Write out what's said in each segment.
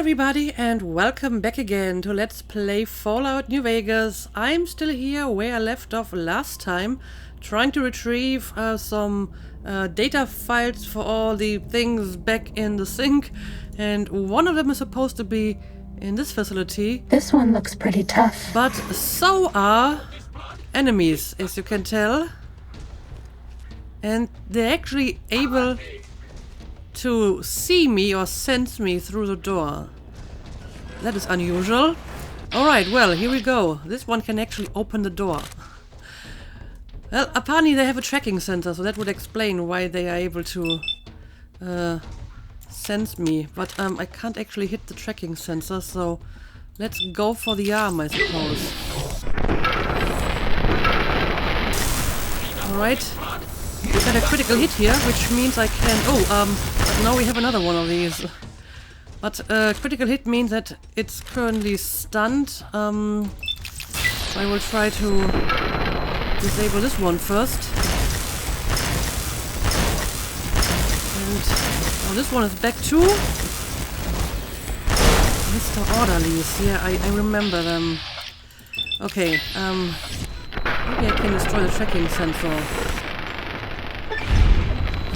everybody and welcome back again to Let's Play Fallout New Vegas. I'm still here where I left off last time, trying to retrieve some data files for all the things back in the sink, and one of them is supposed to be in this facility. This one looks pretty tough. But so are enemies, as you can tell. And they're actually able to see me or sense me through the door. That is unusual. Alright, well, here we go. This one can actually open the door. Well, apparently they have a tracking sensor, so that would explain why they are able to sense me. But I can't actually hit the tracking sensor, so let's go for the arm, I suppose. Alright. Got a critical hit here, which means I can... but now we have another one of these. But critical hit means that it's currently stunned. So I will try to disable this one first. And this one is back too. Mr. Orderlies, yeah, I remember them. Okay, maybe I can destroy the tracking sensor.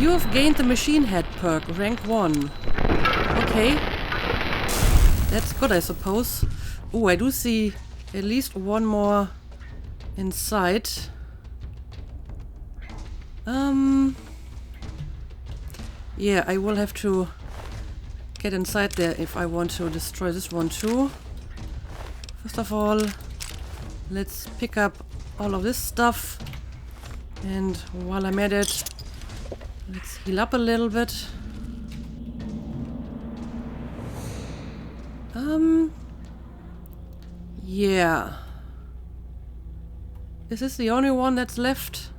You have gained the machine head perk, rank 1. Okay. That's good, I suppose. Oh, I do see at least one more inside. Yeah, I will have to get inside there if I want to destroy this one too. First of all, let's pick up all of this stuff. And while I'm at it, let's heal up a little bit. Yeah. Is this the only one that's left?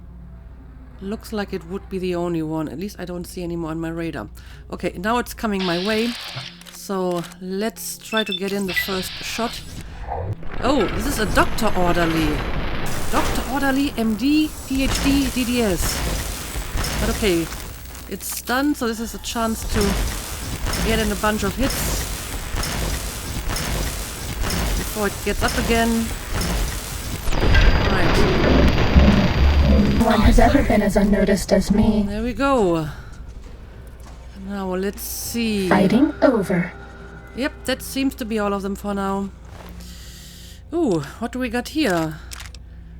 Looks like it would be the only one. At least I don't see any more on my radar. Okay, now it's coming my way. So let's try to get in the first shot. Oh, this is a Dr. Orderly. Dr. Orderly, MD, PhD, DDS. But okay, it's stunned, so this is a chance to get in a bunch of hits before it gets up again. Right. No one has ever been as unnoticed as me. There we go. Now let's see. Fighting over. Yep, that seems to be all of them for now. Ooh, what do we got here?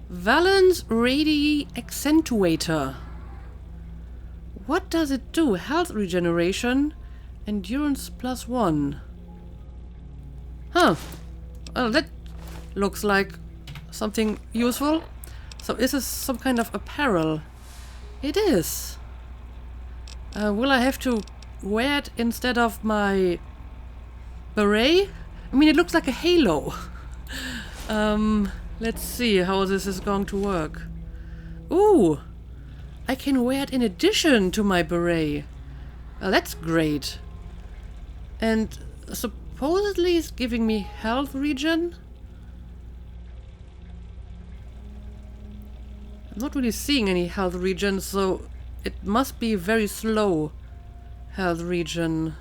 Valence Radii Accentuator. What does it do? Health regeneration, endurance +1. Huh. Well, that looks like something useful. So is this some kind of apparel? It is. Will I have to wear it instead of my beret? I mean, it looks like a halo. Let's see how this is going to work. Ooh! I can wear it in addition to my beret. That's great. And supposedly it's giving me health regen. I'm not really seeing any health regen, so it must be very slow health regen.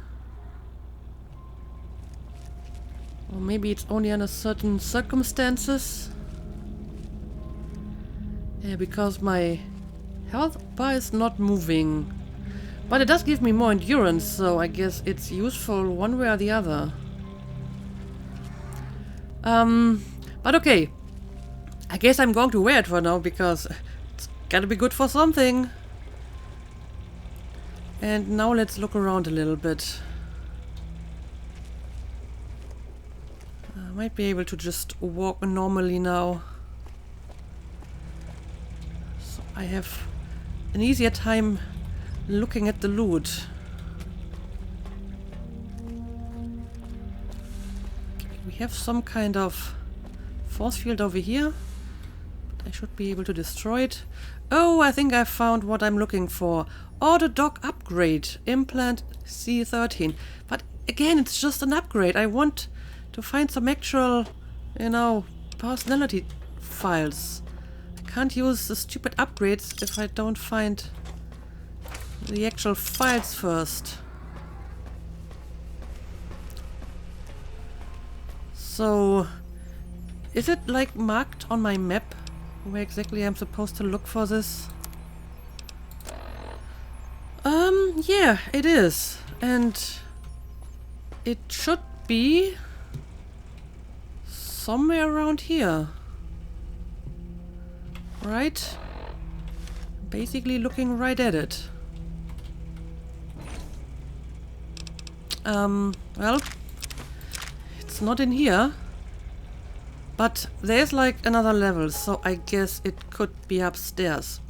Or maybe it's only under certain circumstances. Yeah, because my health bar is not moving. But it does give me more endurance, so I guess it's useful one way or the other. But okay. I guess I'm going to wear it for now, because it's gotta be good for something. And now let's look around a little bit. I might be able to just walk normally now. So I have an easier time looking at the loot. Okay, we have some kind of force field over here. But I should be able to destroy it. Oh, I think I found what I'm looking for. Auto dock upgrade. Implant C13. But again, it's just an upgrade. I want to find some actual, personality files. I can't use the stupid upgrades if I don't find the actual files first. So, is it like marked on my map where exactly I'm supposed to look for this? Yeah, it is. And it should be somewhere around here. Right? Basically looking right at it. Well, it's not in here. But there's like another level, so I guess it could be upstairs.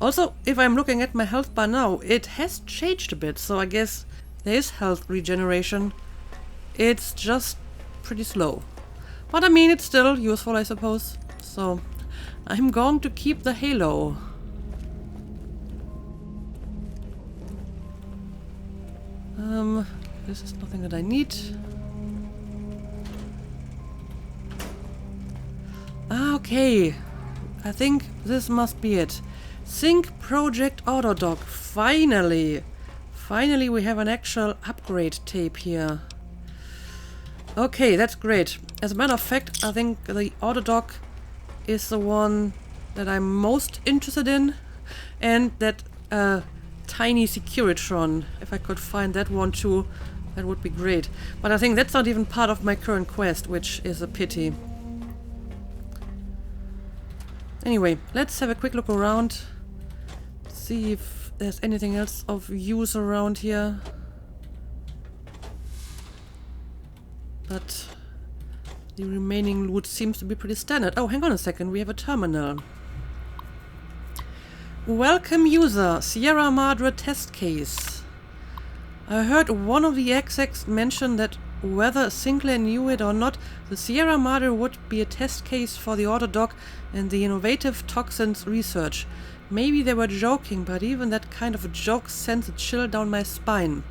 Also, if I'm looking at my health bar now, it has changed a bit, so I guess there is health regeneration. It's just pretty slow. But I mean, it's still useful, I suppose. So, I'm going to keep the halo. This is nothing that I need. Okay, I think this must be it. Sync Project Autodoc. Finally! Finally we have an actual upgrade tape here. Okay, that's great. As a matter of fact, I think the Autodoc is the one that I'm most interested in. And that tiny Securitron. If I could find that one too, that would be great. But I think that's not even part of my current quest, which is a pity. Anyway, let's have a quick look around. See if there's anything else of use around here. But the remaining loot seems to be pretty standard. Oh, hang on a second, we have a terminal. Welcome user, Sierra Madre test case. I heard one of the execs mention that whether Sinclair knew it or not, the Sierra Madre would be a test case for the Autodoc and the innovative toxins research. Maybe they were joking, but even that kind of a joke sends a chill down my spine.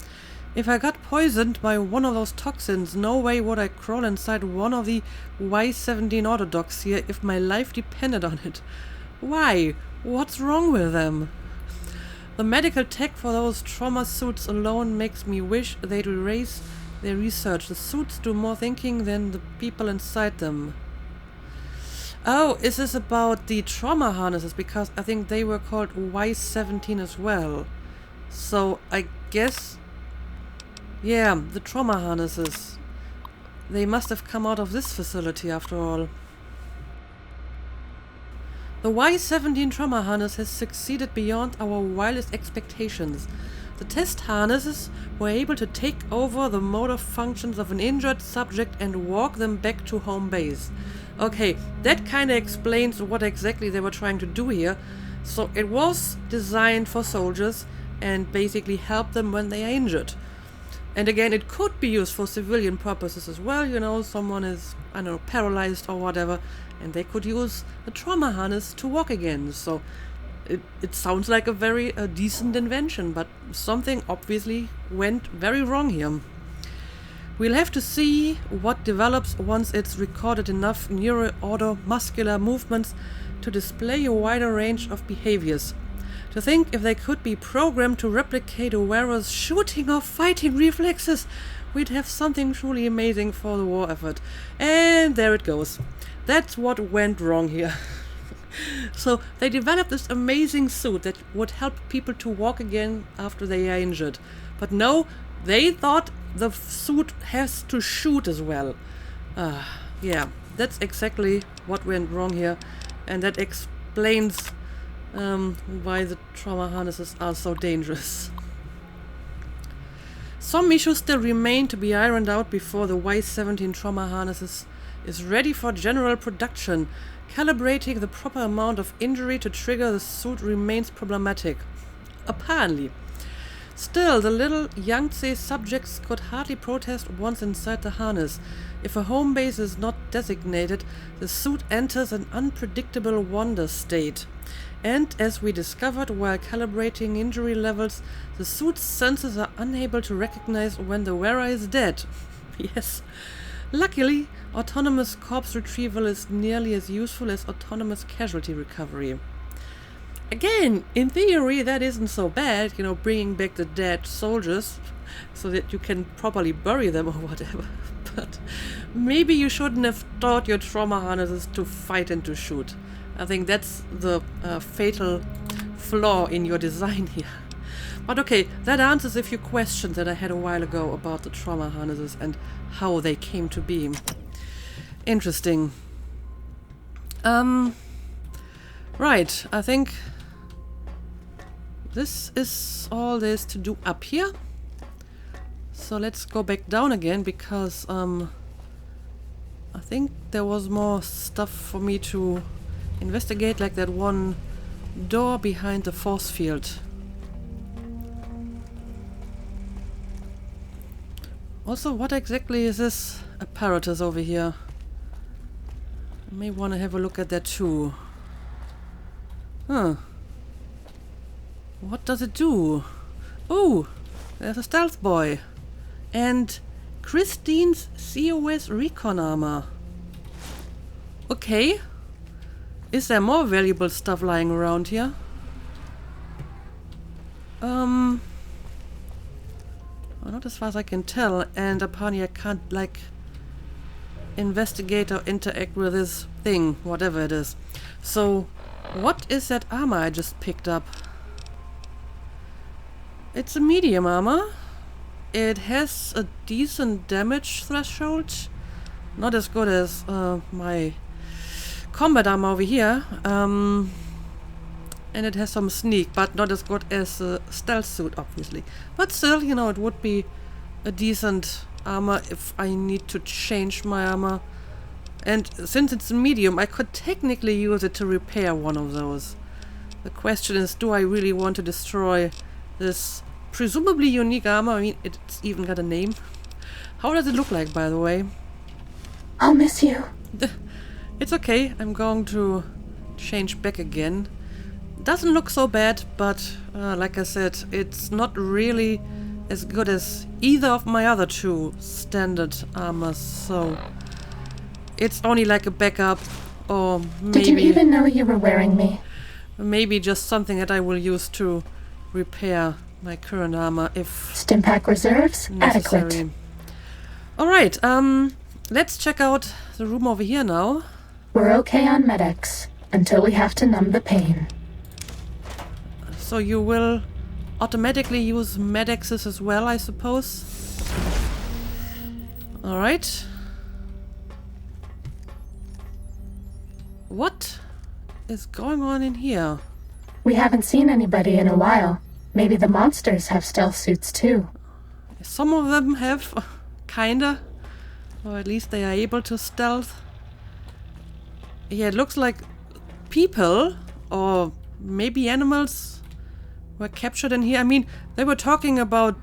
If I got poisoned by one of those toxins, no way would I crawl inside one of the Y-17 Autodocs here if my life depended on it. Why? What's wrong with them? The medical tech for those trauma suits alone makes me wish they'd erase their research. The suits do more thinking than the people inside them. Oh, is this about the trauma harnesses? Because I think they were called Y-17 as well. So I guess... yeah, the trauma harnesses. They must have come out of this facility after all. The Y-17 trauma harness has succeeded beyond our wildest expectations. The test harnesses were able to take over the motor functions of an injured subject and walk them back to home base. Okay, that kinda explains what exactly they were trying to do here. So it was designed for soldiers and basically help them when they are injured. And again, it could be used for civilian purposes as well, you know, someone is, I don't know, paralyzed or whatever, and they could use a trauma harness to walk again. So it sounds like a very decent invention, but something obviously went very wrong here. We'll have to see what develops once it's recorded enough neuromuscular movements to display a wider range of behaviors. To think if they could be programmed to replicate a wearer's shooting or fighting reflexes, we'd have something truly amazing for the war effort. And there it goes. That's what went wrong here. So they developed this amazing suit that would help people to walk again after they are injured. But no, they thought the suit has to shoot as well. Yeah, that's exactly what went wrong here. And that explains why the trauma harnesses are so dangerous. Some issues still remain to be ironed out before the Y-17 trauma harnesses is ready for general production. Calibrating the proper amount of injury to trigger the suit remains problematic. Apparently. Still, the little Yangtze subjects could hardly protest once inside the harness. If a home base is not designated, the suit enters an unpredictable wonder state. And, as we discovered while calibrating injury levels, the suit's sensors are unable to recognize when the wearer is dead. Yes. Luckily, autonomous corpse retrieval is nearly as useful as autonomous casualty recovery. Again, in theory, that isn't so bad, you know, bringing back the dead soldiers so that you can properly bury them or whatever. But maybe you shouldn't have taught your trauma harnesses to fight and to shoot. I think that's the fatal flaw in your design here. But okay, that answers a few questions that I had a while ago about the trauma harnesses and how they came to be. Interesting. Right, I think this is all there is to do up here. So let's go back down again because I think there was more stuff for me to investigate, like that one door behind the force field. Also, what exactly is this apparatus over here? I may want to have a look at that too. Huh. What does it do? Oh, there's a stealth boy. And Christine's COS Recon Armor. Okay. Is there more valuable stuff lying around here? Well, not as far as I can tell, and apparently I can't, like, investigate or interact with this thing, whatever it is. So, what is that armor I just picked up? It's a medium armor. It has a decent damage threshold. Not as good as my combat armor over here. And it has some sneak, but not as good as a stealth suit, obviously. But still, you know, it would be a decent armor if I need to change my armor. And since it's a medium, I could technically use it to repair one of those. The question is, do I really want to destroy this presumably unique armor? I mean, it's even got a name. How does it look like, by the way? I'll miss you. It's okay. I'm going to change back again. Doesn't look so bad, but like I said, it's not really as good as either of my other two standard armors, so it's only like a backup, or maybe... Did you even know you were wearing me? Maybe just something that I will use to repair my current armor if Stimpack reserves necessary. adequate. Alright, let's check out the room over here now. We're okay on Med-X until we have to numb the pain. So you will automatically use Med-X's as well, I suppose? Alright. What is going on in here? We haven't seen anybody in a while. Maybe the monsters have stealth suits too. Some of them have, kinda. Or at least they are able to stealth. Yeah, it looks like people, or maybe animals, were captured in here. I mean, they were talking about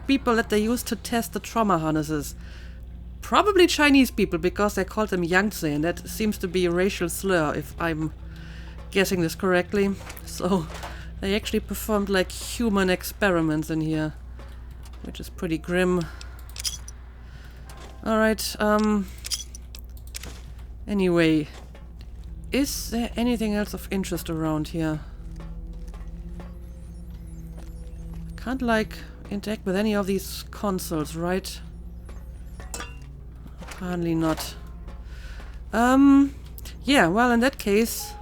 people that they used to test the trauma harnesses. Probably Chinese people, because they called them Yangtze, and that seems to be a racial slur, if I'm guessing this correctly. So, they actually performed like human experiments in here, which is pretty grim. Alright, anyway, is there anything else of interest around here? I can't, like, interact with any of these consoles, right? Apparently not. Yeah, well, in that case,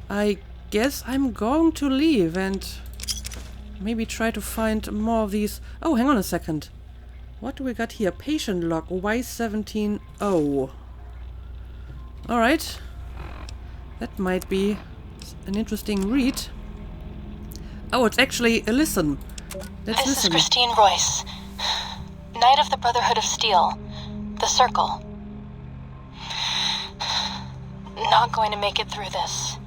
I guess I'm going to leave and maybe try to find more of these. Oh, hang on a second. What do we got here? Patient log Y17O. Alright. That might be an interesting read. Oh, it's actually a listen. Let's This listen. is Christine Royce, Knight of the Brotherhood of Steel, the Circle. Not going to make it through this.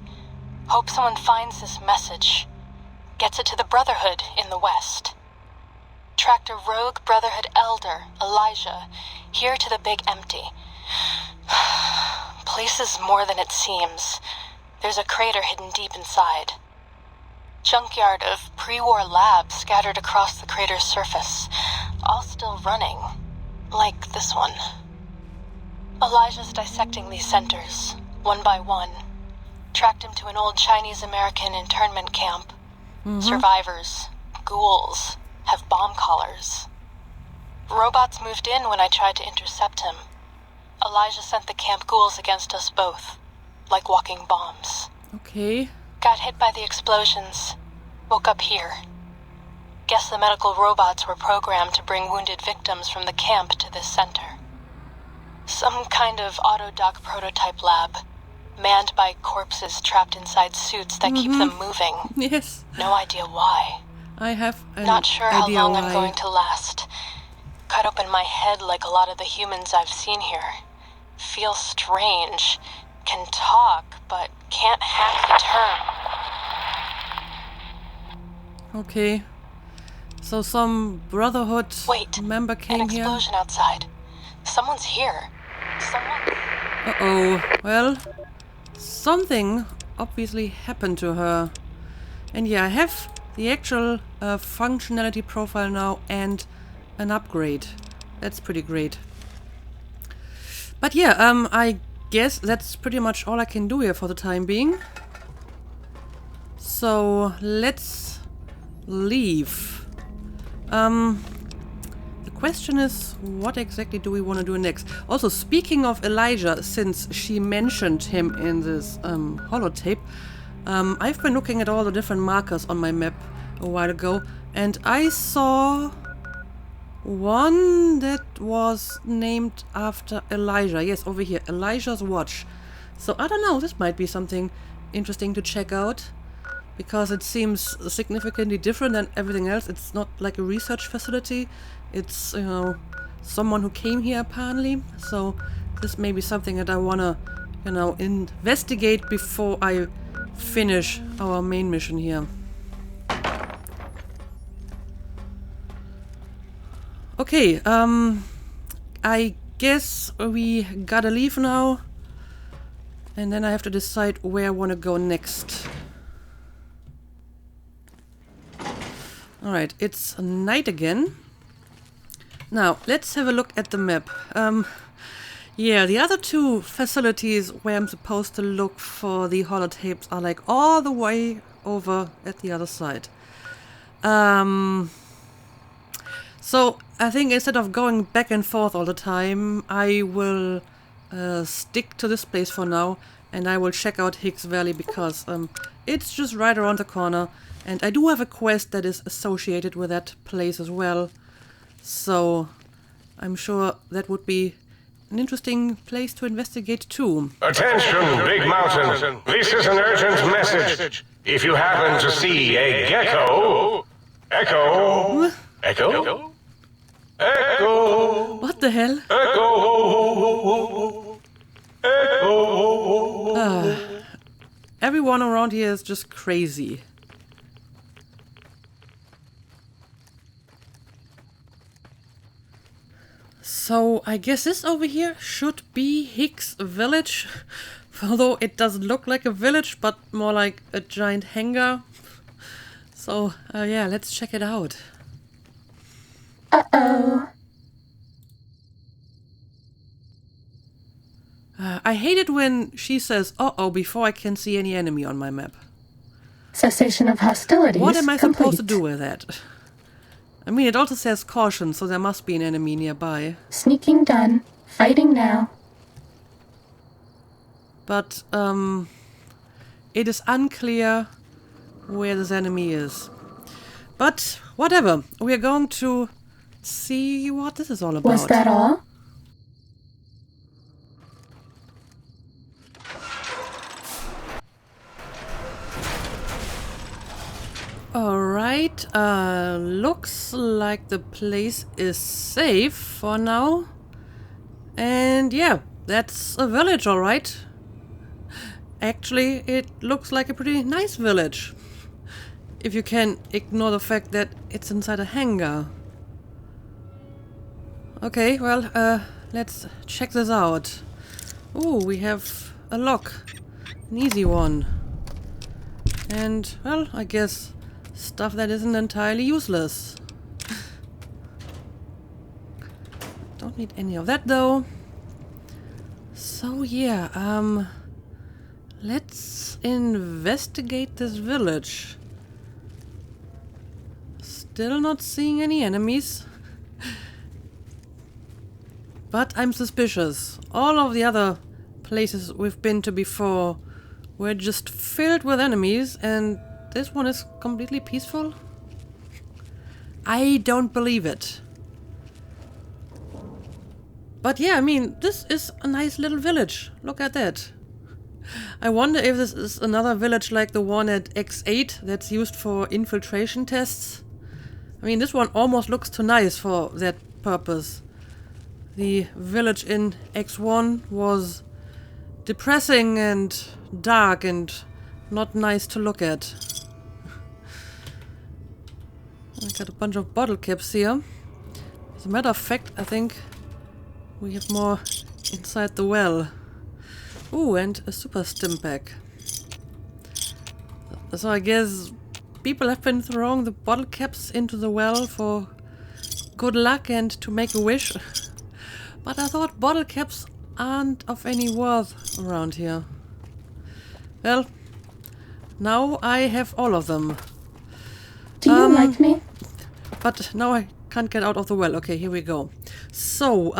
Hope someone finds this message, gets it to the Brotherhood in the West. Tracked a rogue Brotherhood elder, Elijah, here to the Big Empty. Place is more than it seems. There's a crater hidden deep inside. Junkyard of pre-war labs scattered across the crater's surface, all still running, like this one. Elijah's dissecting these centers, one by one. Tracked him to an old Chinese-American internment camp. Survivors, ghouls, have bomb collars. Robots moved in when I tried to intercept him. Elijah sent the camp ghouls against us both, like walking bombs. Okay. Got hit by the explosions. Woke up here. Guess the medical robots were programmed to bring wounded victims from the camp to this center. Some kind of autodoc prototype lab, manned by corpses trapped inside suits that keep them moving. Yes. No idea why. I have an Not sure how idea long why. I'm going to last. Cut open my head like a lot of the humans I've seen here. Feel strange. Can talk, but can't hack the term. Okay. So some Brotherhood Wait, member an came here. explosion outside. Someone's here. Someone... Uh-oh. Well, something obviously happened to her. And yeah, I have the actual functionality profile now and an upgrade. That's pretty great. But yeah, I guess that's pretty much all I can do here for the time being. So let's leave. The question is, what exactly do we want to do next? Also, speaking of Elijah, since she mentioned him in this holotape, I've been looking at all the different markers on my map a while ago, and I saw one that was named after Elijah. Yes, over here, Elijah's watch. So I don't know, this might be something interesting to check out, because it seems significantly different than everything else. It's not like a research facility. It's, you know, someone who came here apparently. So this may be something that I wanna, you know, investigate before I finish our main mission here. Okay, I guess we gotta leave now. And then I have to decide where I wanna go next. Alright, it's night again. Now, let's have a look at the map. Yeah, the other two facilities where I'm supposed to look for the holotapes are like all the way over at the other side. So, I think instead of going back and forth all the time, I will stick to this place for now, and I will check out Higgs Valley because it's just right around the corner. And I do have a quest that is associated with that place as well. So I'm sure that would be an interesting place to investigate too. Attention, Big Mountain. This is an urgent message. If you happen to see a gecko... Echo... Echo? Echo... What the hell? Echo... Echo... Everyone around here is just crazy. So I guess this over here should be Higgs Village, although it doesn't look like a village, but more like a giant hangar. So yeah, let's check it out. Uh-oh. I hate it when she says "uh-oh" before I can see any enemy on my map. Cessation of hostilities What am I complete. supposed to do with that? I mean, it also says caution, so there must be an enemy nearby. Sneaking done. Fighting now. But, it is unclear where this enemy is. But, whatever. We are going to see what this is all about. Was that all? Alright, looks like the place is safe for now. And yeah, that's a village, alright. Actually, it looks like a pretty nice village. If you can ignore the fact that it's inside a hangar. Okay, well, let's check this out. Oh, we have a lock. An easy one. And, well, I guess stuff that isn't entirely useless. Don't need any of that though. So yeah, let's investigate this village. Still not seeing any enemies. But I'm suspicious. All of the other places we've been to before were just filled with enemies, and this one is completely peaceful? I don't believe it. But yeah, I mean, this is a nice little village. Look at that. I wonder if this is another village like the one at X8 that's used for infiltration tests. I mean, this one almost looks too nice for that purpose. The village in X1 was depressing and dark and not nice to look at. I got a bunch of bottle caps here. As a matter of fact, I think we have more inside the well. Ooh, and a super stim pack. So I guess people have been throwing the bottle caps into the well for good luck and to make a wish. But I thought bottle caps aren't of any worth around here. Well, now I have all of them. Do you like me? But now I can't get out of the well. Okay, here we go. So,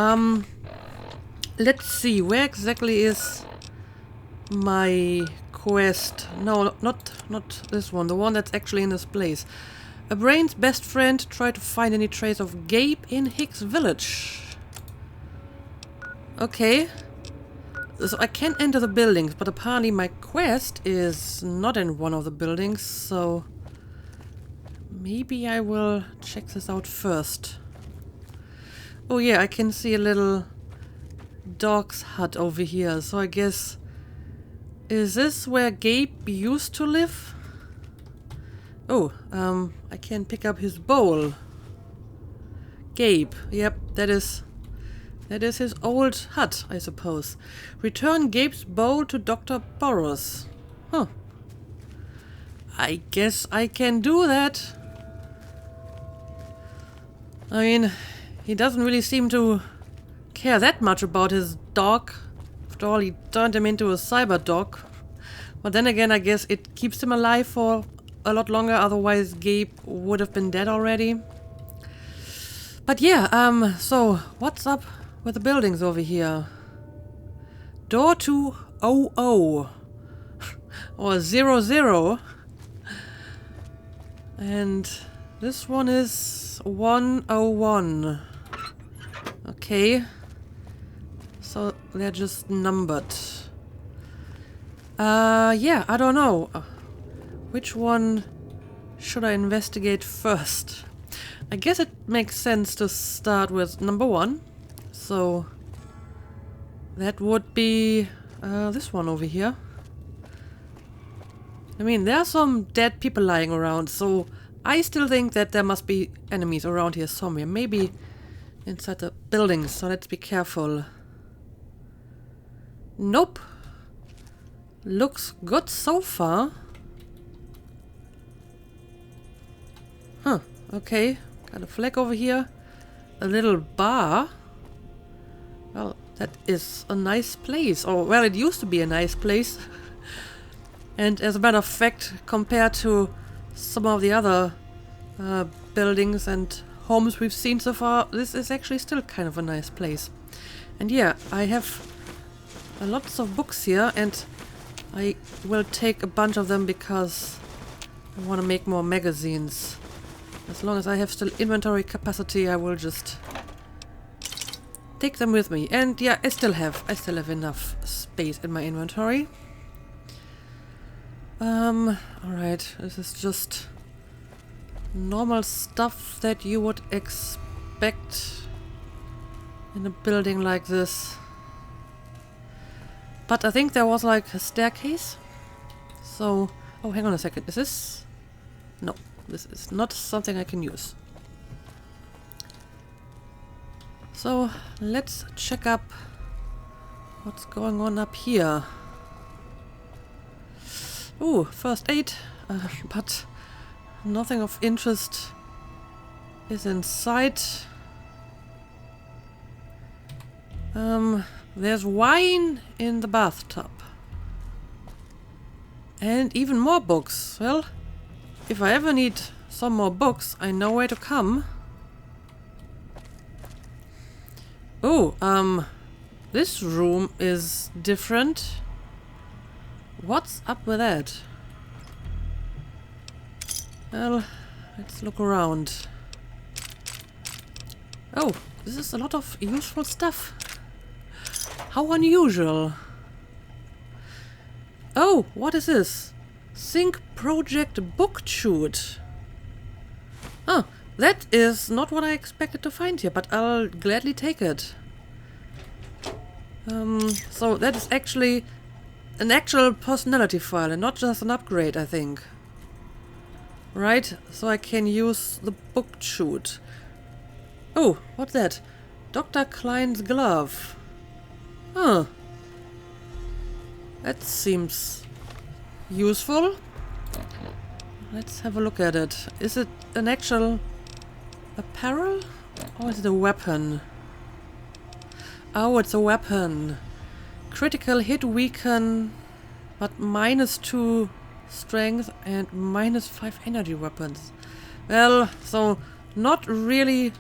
let's see. Where exactly is my quest? No, not this one. The one that's actually in this place. A brain's best friend tried to find any trace of Gabe in Higgs village. Okay. So I can enter the buildings, but apparently my quest is not in one of the buildings, so maybe I will check this out first. Oh yeah, I can see a little dog's hut over here, so I guess... Is this where Gabe used to live? Oh, I can pick up his bowl. Gabe, yep, that is his old hut, I suppose. Return Gabe's bowl to Dr. Boros. Huh. I guess I can do that. I mean, he doesn't really seem to care that much about his dog. After all, he turned him into a cyber dog. But then again, I guess it keeps him alive for a lot longer, otherwise Gabe would have been dead already. But yeah, so what's up with the buildings over here? Door to 00 or 00. And this one is 101. Okay. So they're just numbered. Yeah, I don't know. Which one should I investigate first? I guess it makes sense to start with number 1. So that would be this one over here. I mean, there are some dead people lying around, so I still think that there must be enemies around here somewhere. Maybe inside the buildings, so let's be careful. Nope. Looks good so far. Huh, okay. Got a flag over here. A little bar. Well, that is a nice place. Or, well, it used to be a nice place. And as a matter of fact, compared to some of the other buildings and homes we've seen so far, this is actually still kind of a nice place. And yeah, I have lots of books here, and I will take a bunch of them because I want to make more magazines. As long as I have still inventory capacity, I will just take them with me. And yeah, I still have enough space in my inventory. Alright, this is just normal stuff that you would expect in a building like this. But I think there was like a staircase. So, oh, hang on a second. Is this? No, this is not something I can use. So, let's check up what's going on up here. Ooh, first aid, but nothing of interest is in sight. There's wine in the bathtub. And even more books. Well, if I ever need some more books, I know where to come. Oh, this room is different. What's up with that? Well, let's look around. Oh, this is a lot of useful stuff. How unusual. Oh, what is this? Sync Project Book Chute. Oh, that is not what I expected to find here, but I'll gladly take it. So that is actually an actual personality file and not just an upgrade, I think. Right, so I can use the book chute. Oh, what's that? Dr. Klein's glove. Huh. That seems useful. Let's have a look at it. Is it an actual apparel? Or is it a weapon? Oh, it's a weapon. Critical hit weaken, but -2 strength and -5 energy weapons. Well, so not really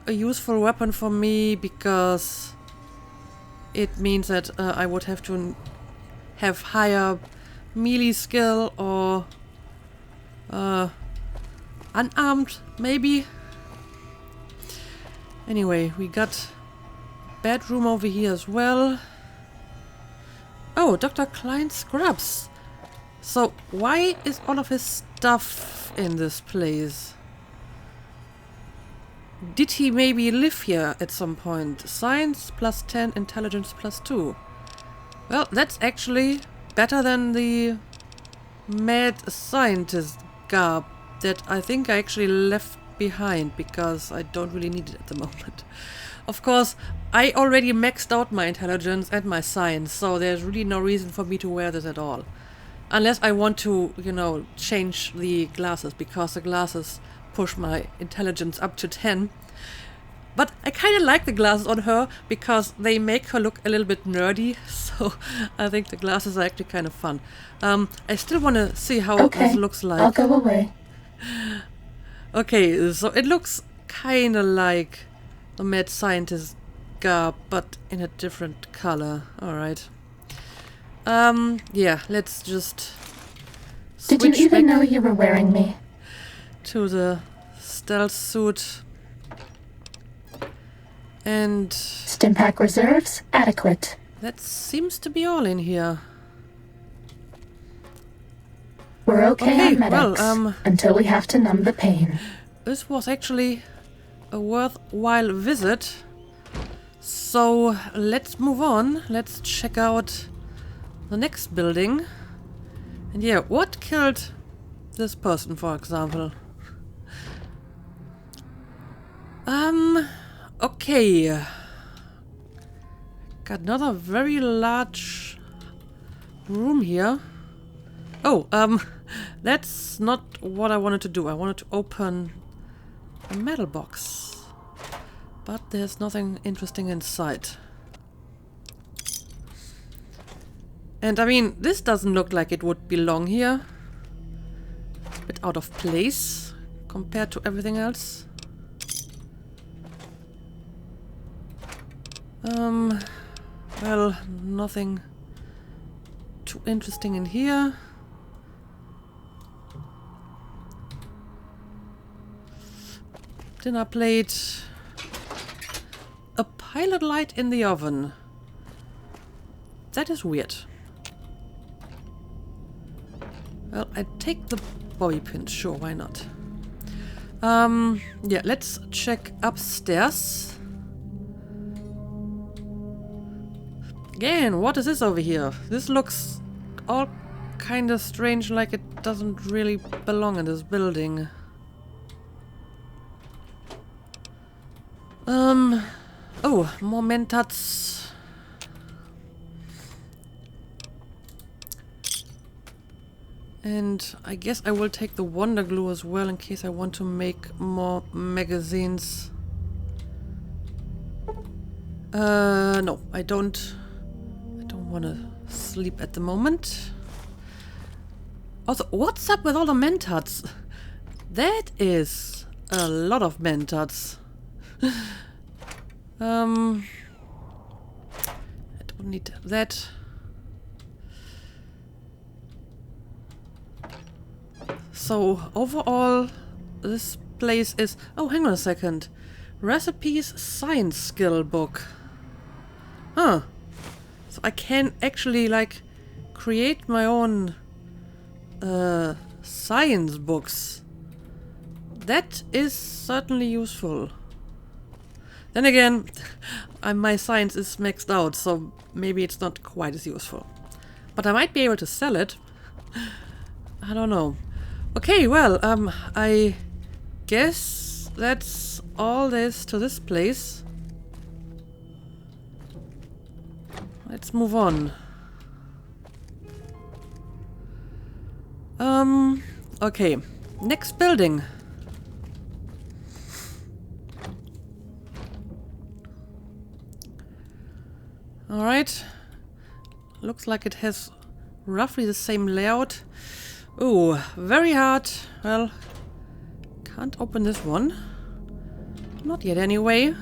a useful weapon for me because it means that I would have to have higher melee skill or unarmed, maybe. Anyway, we got bedroom over here as well. Oh, Dr. Klein's scrubs. So why is all of his stuff in this place? Did he maybe live here at some point? Science +10, intelligence +2. Well, that's actually better than the mad scientist garb that I think I actually left behind because I don't really need it at the moment. Of course, I already maxed out my intelligence and my science, so there's really no reason for me to wear this at all. Unless I want to, you know, change the glasses, because the glasses push my intelligence up to 10. But I kind of like the glasses on her because they make her look a little bit nerdy, so I think the glasses are actually kind of fun. I still want to see how this looks like. I'll go away. Okay, so it looks kind of like the mad scientist garb, but in a different color. Alright. Yeah, let's just switch Did you even back know you were wearing me? to the stealth suit. And Stimpack reserves adequate. that seems to be all in here. We're okay on well, medics until we have to numb the pain. This was actually a worthwhile visit. So let's move on. Let's check out the next building. And yeah, what killed this person, for example? Okay. Got another very large room here. Oh, that's not what I wanted to do. I wanted to open a metal box. But there's nothing interesting inside. And I mean, this doesn't look like it would belong here. It's a bit out of place compared to everything else. Well, nothing too interesting in here. Dinner plate. A pilot light in the oven. That is weird. Well, I take the bobby pin, sure, why not? Yeah, let's check upstairs. Again, what is this over here? This looks all kind of strange, like it doesn't really belong in this building. Oh, more mentats. And I guess I will take the Wonder Glue as well in case I want to make more magazines. No, I don't want to sleep at the moment. Also, what's up with all the mentats? That is a lot of mentats. I don't need that. So overall, this place is... Oh, hang on a second. Recipes science skill book. Huh. So I can actually, like, create my own science books. That is certainly useful. Then again, my science is maxed out, so maybe it's not quite as useful. But I might be able to sell it. I don't know. Okay, well, I guess that's all there is to this place. Let's move on. Okay. Next building. Alright. Looks like it has roughly the same layout. Ooh, very hard. Well, can't open this one. Not yet anyway.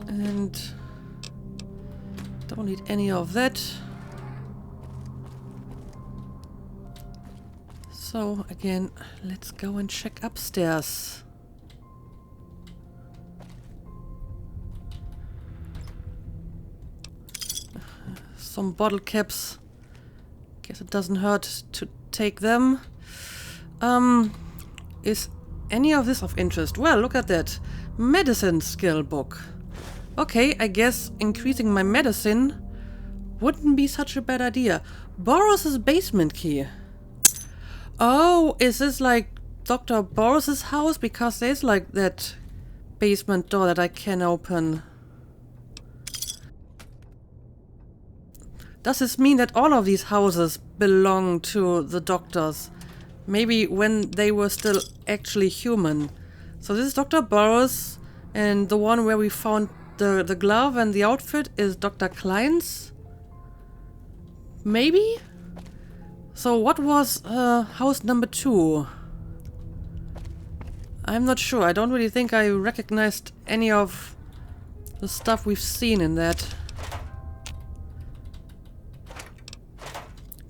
And don't need any of that. So again, let's go and check upstairs. Some bottle caps. Guess it doesn't hurt to take them. Is any of this of interest? Well, look at that. Medicine skill book. Okay, I guess increasing my medicine wouldn't be such a bad idea. Boros's basement key. Oh, is this like Dr. Boros's house? Because there's like that basement door that I can open. Does this mean that all of these houses belong to the doctors? Maybe when they were still actually human. So this is Dr. Boros, and the one where we found the glove and the outfit is Dr. Klein's? Maybe? So what was house number 2? I'm not sure. I don't really think I recognized any of the stuff we've seen in that.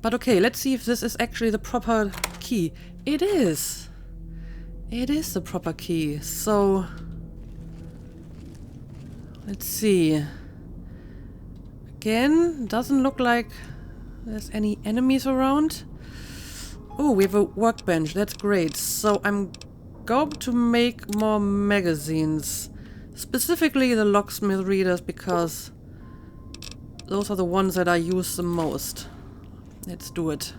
But okay, let's see if this is actually the proper key. It is! It is the proper key. So... let's see. Again, doesn't look like there's any enemies around. Oh, we have a workbench. That's great. So I'm going to make more magazines. Specifically the locksmith readers, because those are the ones that I use the most. Let's do it.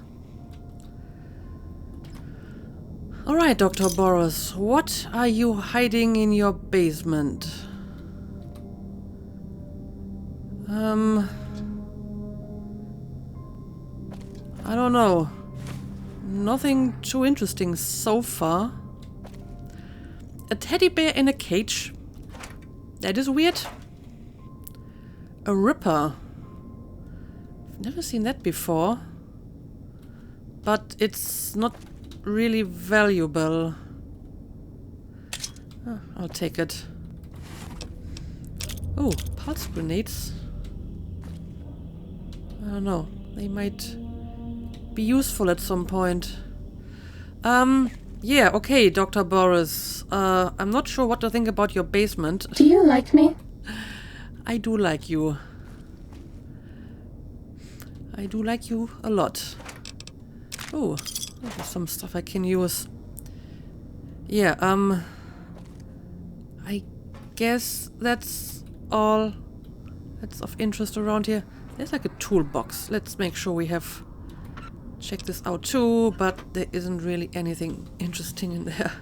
Alright, Dr. Boros, what are you hiding in your basement? I don't know. Nothing too interesting so far. A teddy bear in a cage. That is weird. A ripper. I've never seen that before. But it's not really valuable. Oh, I'll take it. Oh, pulse grenades. I don't know. They might be useful at some point. Yeah, okay, Dr. Boros. I'm not sure what to think about your basement. Do you like me? I do like you. I do like you a lot. Oh, there's some stuff I can use. Yeah, I guess that's all that's of interest around here. There's like a toolbox. Let's make sure we have checked this out too, but there isn't really anything interesting in there.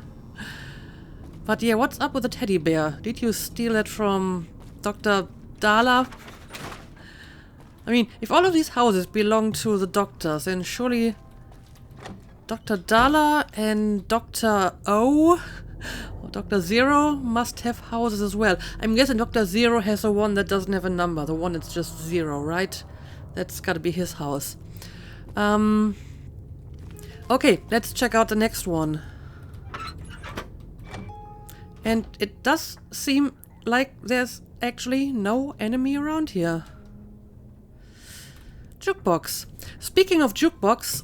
But yeah, what's up with the teddy bear? Did you steal it from Dr. Dala? I mean, if all of these houses belong to the doctors, then surely Dr. Dala and Dr. O or Dr. Zero must have houses as well. I'm guessing Dr. Zero has the one that doesn't have a number, the one that's just 0, right? That's gotta be his house. Okay, let's check out the next one. And it does seem like there's actually no enemy around here. Jukebox. Speaking of jukebox,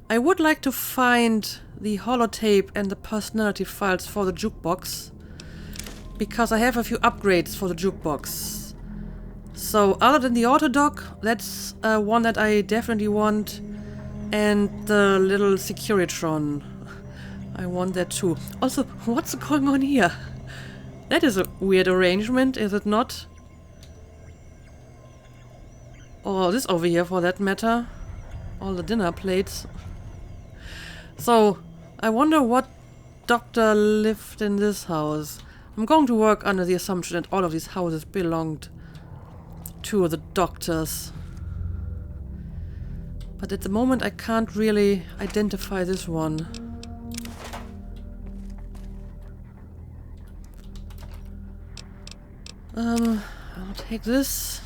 I would like to find the holotape and the personality files for the jukebox, because I have a few upgrades for the jukebox. So other than the autodock, that's one that I definitely want, and the little Securitron. I want that too. Also, what's going on here? That is a weird arrangement, is it not? Or this over here, for that matter. All the dinner plates. So, I wonder what doctor lived in this house. I'm going to work under the assumption that all of these houses belonged to the doctors. But at the moment I can't really identify this one. I'll take this.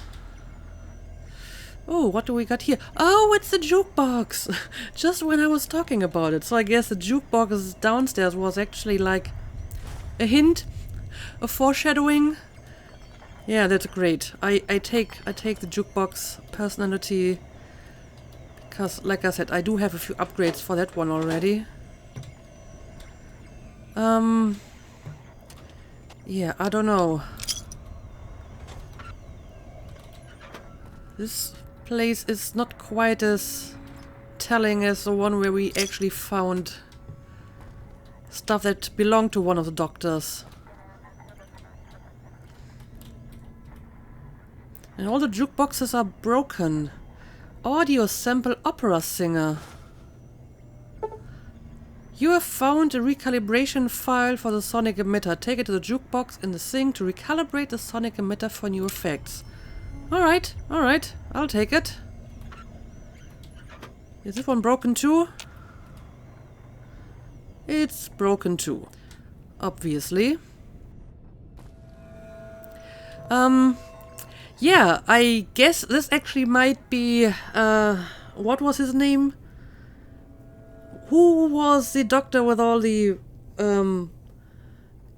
Oh, what do we got here? Oh, it's the jukebox! Just when I was talking about it. So I guess the jukebox downstairs was actually like a hint, a foreshadowing. Yeah, that's great. I take the jukebox personality because, like I said, I do have a few upgrades for that one already. Yeah, I don't know. This place is not quite as telling as the one where we actually found stuff that belonged to one of the doctors. And all the jukeboxes are broken. Audio sample opera singer. You have found a recalibration file for the sonic emitter. Take it to the jukebox in the sink to recalibrate the sonic emitter for new effects. Alright, I'll take it. Is this one broken too? It's broken too. Obviously. Yeah, I guess this actually might be, what was his name? Who was the doctor with all the, you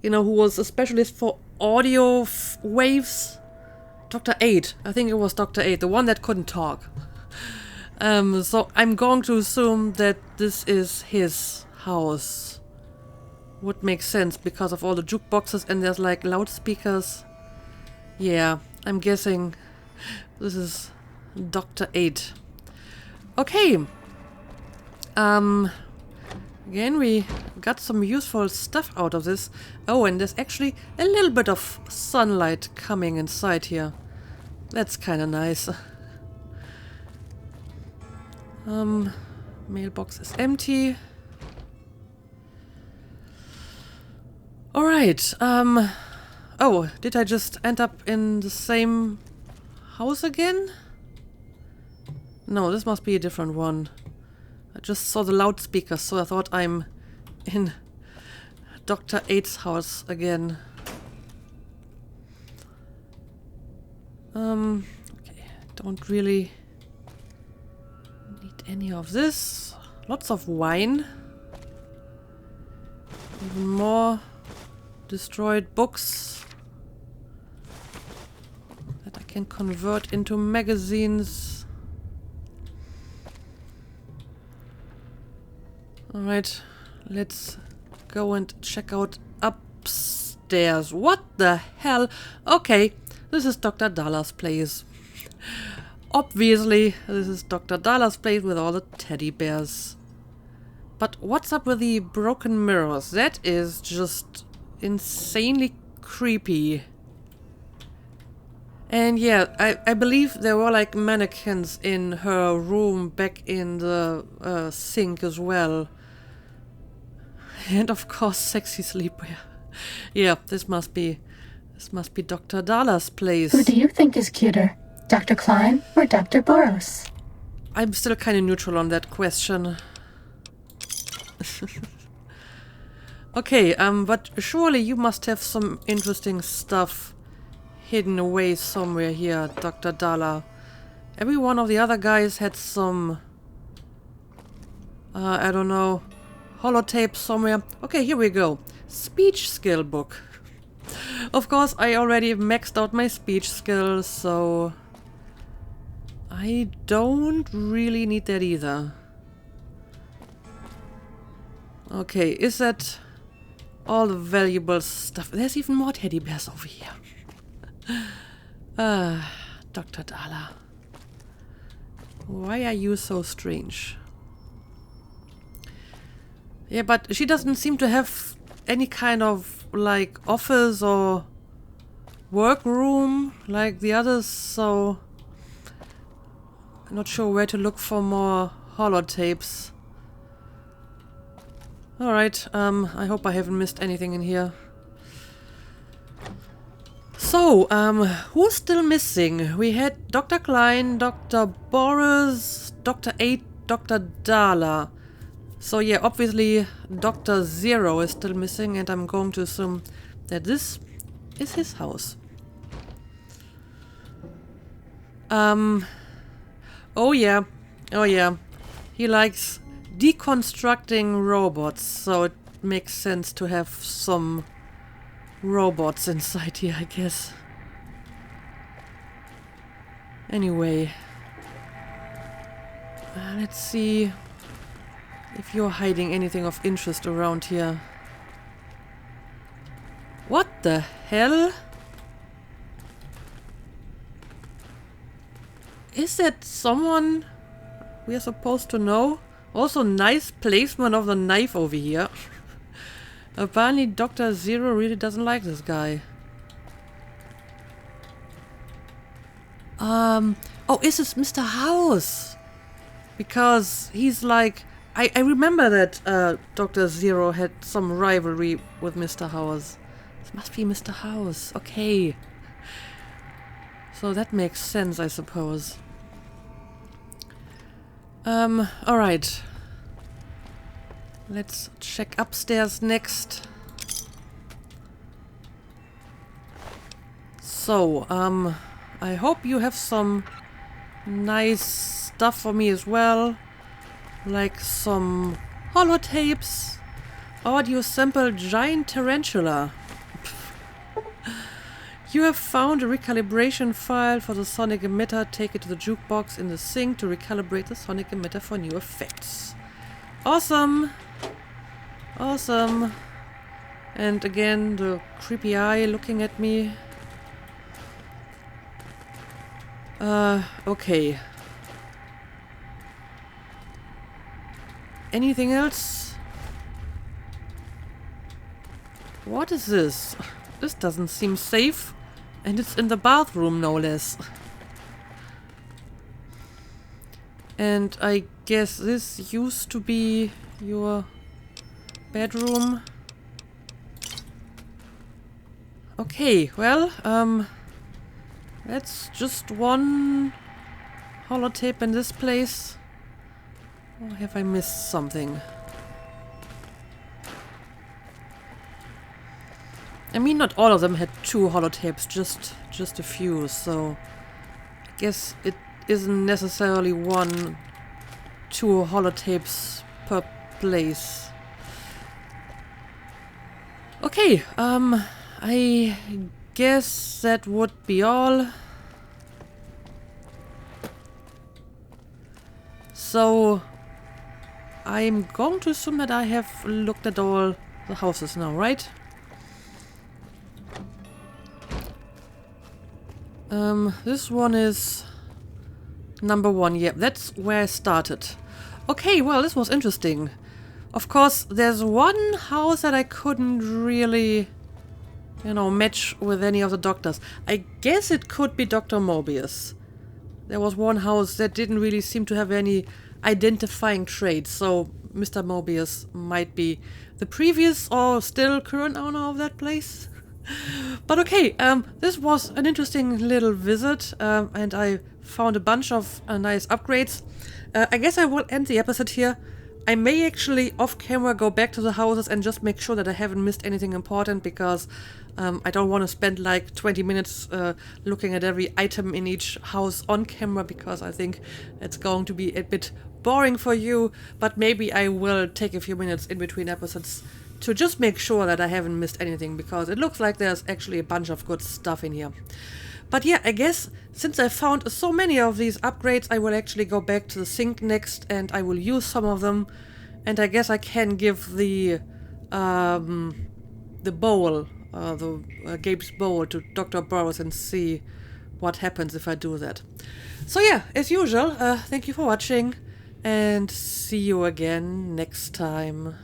know, who was a specialist for audio waves? Dr. 8. I think it was Dr. 8, the one that couldn't talk. So I'm going to assume that this is his house. Would make sense because of all the jukeboxes and there's like loudspeakers. Yeah, I'm guessing this is Dr. 8. Okay. Again, we got some useful stuff out of this. Oh, and there's actually a little bit of sunlight coming inside here. That's kind of nice. Mailbox is empty. Alright, oh, did I just end up in the same house again? No, this must be a different one. I just saw the loudspeaker, so I thought I'm in Dr. 8's house again. Okay, don't really need any of this. Lots of wine. Even more destroyed books that I can convert into magazines. Alright, let's go and check out upstairs. What the hell? Okay, this is Dr. Dallas' place. Obviously, this is Dr. Dallas' place with all the teddy bears. But what's up with the broken mirrors? That is just insanely creepy. And yeah, I believe there were like mannequins in her room back in the sink as well. And of course, sexy sleepwear. Yeah, this must be Dr. Dallas' place. Who do you think is cuter, Dr. Klein or Dr. Boros? I'm still kind of neutral on that question. Okay, but surely you must have some interesting stuff hidden away somewhere here, Dr. Dalla. Every one of the other guys had some I don't know, holotape somewhere. Okay, here we go. Speech skill book. Of course, I already maxed out my speech skills, so I don't really need that either. Okay, is that all the valuable stuff? There's even more teddy bears over here. Dr. Dala. Why are you so strange? Yeah, but she doesn't seem to have any kind of, like, office or workroom like the others, so I'm not sure where to look for more holotapes. Alright, I hope I haven't missed anything in here. So, who's still missing? We had Dr. Klein, Dr. Boris, Dr. 8, Dr. Dala. So yeah, obviously Dr. Zero is still missing, and I'm going to assume that this is his house. Oh yeah. He likes deconstructing robots, so it makes sense to have some robots inside here, I guess. Anyway, let's see if you're hiding anything of interest around here. What the hell? Is that someone we are supposed to know? Also, nice placement of the knife over here. Apparently Dr. Zero really doesn't like this guy. Oh, is this Mr. House? Because he's like... I remember that Dr. Zero had some rivalry with Mr. House. This must be Mr. House. Okay. So that makes sense, I suppose. Alright. Let's check upstairs next. So, I hope you have some nice stuff for me as well. Like some holotapes. Audio sample giant tarantula. You have found a recalibration file for the sonic emitter. Take it to the jukebox in the sink to recalibrate the sonic emitter for new effects. Awesome! Awesome! And again, the creepy eye looking at me. Okay. Anything else? What is this? This doesn't seem safe. And it's in the bathroom, no less. And I guess this used to be your bedroom. Okay, well, that's just one holotape in this place. Or have I missed something? I mean, not all of them had 2 holotapes, just a few, so I guess it isn't necessarily 1, 2 holotapes per place. Okay, I guess that would be all. So I'm going to assume that I have looked at all the houses now, right? This one is number 1. Yeah, that's where I started. Okay, well, this was interesting. Of course, there's one house that I couldn't really, you know, match with any of the doctors. I guess it could be Dr. Mobius. There was one house that didn't really seem to have any identifying traits, so Mr. Mobius might be the previous or still current owner of that place. But okay, this was an interesting little visit, and I found a bunch of nice upgrades. I guess I will end the episode here. I may actually off camera go back to the houses and just make sure that I haven't missed anything important, because I don't want to spend like 20 minutes looking at every item in each house on camera, because I think it's going to be a bit boring for you. But maybe I will take a few minutes in between episodes to just make sure that I haven't missed anything, because it looks like there's actually a bunch of good stuff in here. But yeah, I guess since I found so many of these upgrades, I will actually go back to the sink next and I will use some of them. And I guess I can give the bowl, Gabe's bowl, to Dr. Burrows and see what happens if I do that. So yeah, as usual, thank you for watching and see you again next time.